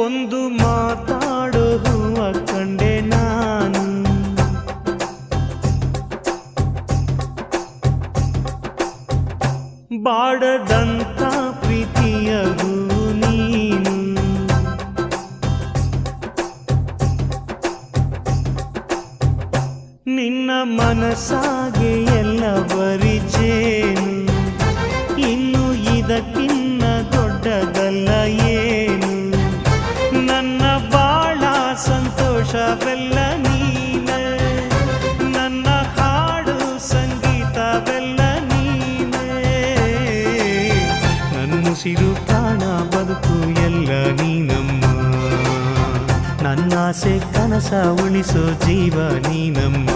ಒಂದು ಮಾತಾಡೋ ಹೂವ ಕಂಡೆ ನಾನು, ಬಾಡದಂತ ಪ್ರೀತಿಯ ಹೂ ನೀನು. ನಿನ್ನ ಮನಸ್ಸಾಗೆ ಎಲ್ಲ ಬರಿಜೇನು, ಇನ್ನು ಇದಕ್ಕಿನ್ನ ದೊಡ್ಡದಲ್ಲ ಏನು. ನನ್ನ ಬಾಳ ಸಂತೋಷವೆಲ್ಲ ನೀನೆ, ನನ್ನ ಹಾಡು ಸಂಗೀತವೆಲ್ಲ ನೀನೆ. ನನ್ನುಸಿರು ಪ್ರಾಣ ಬದುಕು ಎಲ್ಲ ನೀನಮ್ಮ, ನನ್ನಾಸೆ ಕನಸ ಉಳಿಸೋ ಜೀವ ನೀನಮ್ಮ.